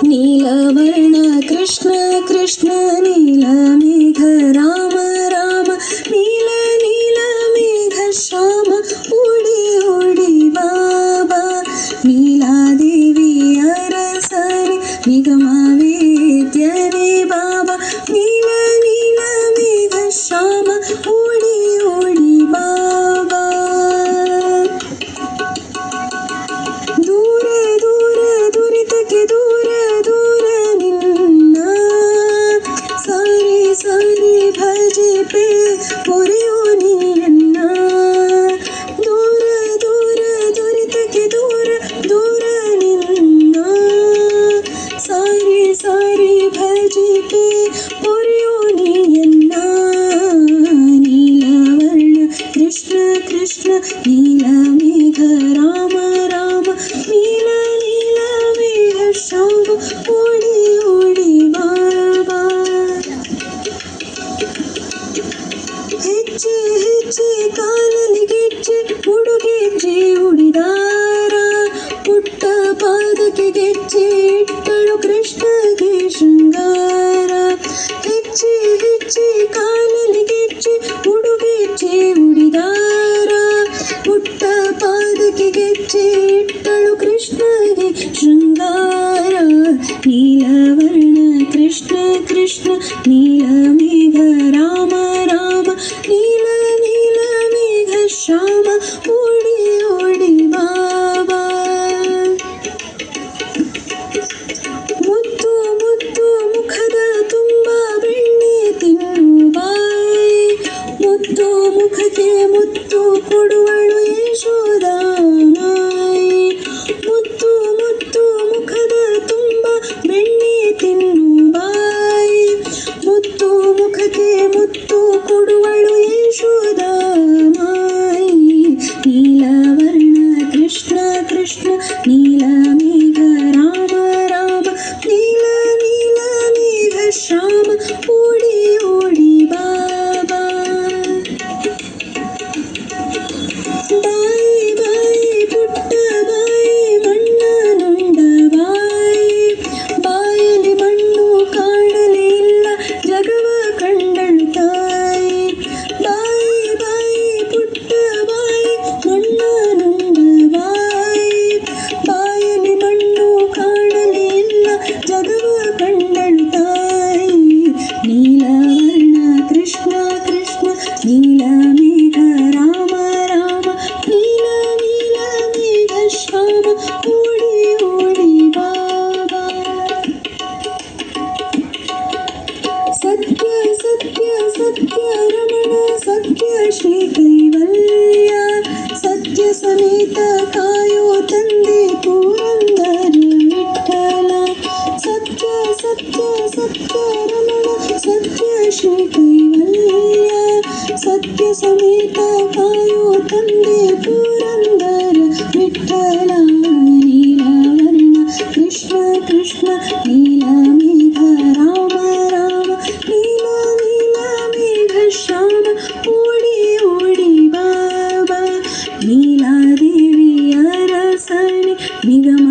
ನೀಲವರ್ಣ ಕೃಷ್ಣ ಕೃಷ್ಣ ನೀಲ ಮೇಘ ರಾಮ ರಾಮ ನೀಲ ನೀಲ ಮೇಘ ಶ್ಯಾಮ ಓಡಿ ಓಡಿ ಬಾಬಾ ನೀಲಾದೇವಿ ಅರಸನೆ ನಿಗಮ ವೇದ್ಯನೇ ಬಾಬಾ ನೀಲ ನೀಲ ಮೇಘ ಶ್ಯಾಮ ಓಡಿ ಓಡಿ ಬಾಬಾ ದೂರ ದೂರ ದುರಿತಕ್ಕೆ ದೂರ ದೂರ ನಿನ್ನ ಸಾರಿ ಸಾರಿ ಭಜೆ ಪೇ ಪೊರೆಯೋ ನೀನ್ನ ದೂರ ದೂರ ದುರಿತಕ್ಕೆ ದೂರ ದೂರ ನಿನ್ನ ಸಾರಿ ಸಾರಿ ಭಜೆ ಪೇ ಪೊರೆಯೋ ನೀನ್ನ ನೀಲವರ್ಣ ಕೃಷ್ಣ ಕೃಷ್ಣ ನೀಲ ಮೇಘ ರಾಮ ರಾಮ ನೀಲ ನೀಲ ಮೇಘ ಶ್ಯಾಮ ಓಡಿ ಓಡಿ ಬಾಬಾ ಹೆಜ್ಜೆ ಹೆಜ್ಜೆ ಕಾಲಲ್ಲಿ ಗೆಜ್ಜೆ ಉಡುಗೆಜ್ಜೆ ಉಡಿದಾರ ಪುಟ್ಟ ಪಾದಕ್ಕೆ ಗೆಜ್ಜೆ ಇಟ್ಟಳು ಕೃಷ್ಣಗೆ ಶೃಂಗಾರ ಹೆಜ್ಜೆ ಹೆಜ್ಜೆ ಕಾಲಲ್ಲಿ ಗೆಜ್ಜೆ ಉಡುಗೆಜ್ಜೆ ಉಡಿದಾರ ಪುಟ್ಟ ಪಾದಕ್ಕೆ ಗೆಜ್ಜೆ ಇಟ್ಟಳು ಕೃಷ್ಣಗೆ ಶೃಂಗಾರ ನೀಲವರ್ಣ ಕೃಷ್ಣ ಕೃಷ್ಣ ನೀಲ ಮೇಘ ರಾಮ ರಾಮ ನೀಲ ನೀಲ ಮೇಘ ಶ್ಯಾಮ ಓಡಿ ಓಡಿ ಬಾಬಾ ಮುತ್ತು ಮುತ್ತು ಮುಖದ ತುಂಬ ಬೆಣ್ಣೆ ತಿನ್ನು ಬಾಯಿ ಮುತ್ತು ಮುಖಕ್ಕೆ ಮುತ್ತು ಕೊಡುವಳು ಯಶೋದ ನಾಯಿ ಮುತ್ತು ಮುತ್ತು ಮುಖದ ತುಂಬ ಬೆಣ್ಣೆ ತಿನ್ನು ಬಾಯಿ ಮುತ್ತು ಮುಖಕ್ಕೆ ಮುತ್ತು ಕೊಡುವಳು ಯಶೋದ ಮಾಯಿ ನೀಲವರ್ಣ ಕೃಷ್ಣ ಕೃಷ್ಣ ನೀಲ ಮೇಘ ರಾಮ ರಾಮ ನೀಲ ನೀಲ ಮೇಘ ಶ್ಯಾಮ ಓಡಿ ಓಡಿ ಬಾಬಾ ಬಾಯಿ ಬಾಯಿ ಪುಟ್ಟ ಬಾಯಿ ಮಣ್ಣ ನುಂಡ ಬಾಯಿ ಬಾಯಲ್ಲಿ ಮಣ್ಣು ಕಾಣಲೇ ಇಲ್ಲ ಜಗವ ಕಂಡಳು ತಾಯಿ ಬಾಯಿ ಬಾಯಿ ಪುಟ್ಟ ಬಾಯಿ ಮಣ್ಣ ನುಂಡ ಬಾಯಿ ಬಾಯಲ್ಲಿ ಮಣ್ಣು ಕಾಣಲೇ ಇಲ್ಲ ಜಗವ ಕಂಡಳು ತಾಯಿ ನೀಲವರ್ಣ ಕೃಷ್ಣ ಕೃಷ್ಣ ನೀಲ ಮೇಘ ರಾಮ ರಾಮ ನೀಲ ನೀಲ ಮೇಘ ಶ್ಯಾಮ ಓಡಿ ಓಡಿ ಬಾಬಾ ಸತ್ಯ ಸತ್ಯ ಸತ್ಯ ರಮಣ ಸತ್ಯ ಶ್ರೀ ಕೈವಲ್ಯ ಸತ್ಯ ಸಮೇತ ಕಾಯೋ ತಂದೆ ಪುರಂದರ ವಿಠಲ ಸತ್ಯ ಸತ್ಯ ಸತ್ಯ ರಮಣ ಸತ್ಯ ಶ್ರೀ ಕೈವಲ್ಯ ಸತ್ಯ ಸಮೇತ ಕಾಯೋ ತಂದೆ ಪುರಂದರ ವಿಠಲ ನೀಲವರ್ಣ ಕೃಷ್ಣ ಕೃಷ್ಣ ನೀಲ ಮೇಘ ರಾಮ ರಾಮ ನೀಲ ನೀಲ ಮೇಘ ಶ್ಯಾಮ ಓಡಿ ಓಡಿ ಬಾಬಾ ನೀಲಾದೇವಿ ಅರಸನೆ ನಿಗಮ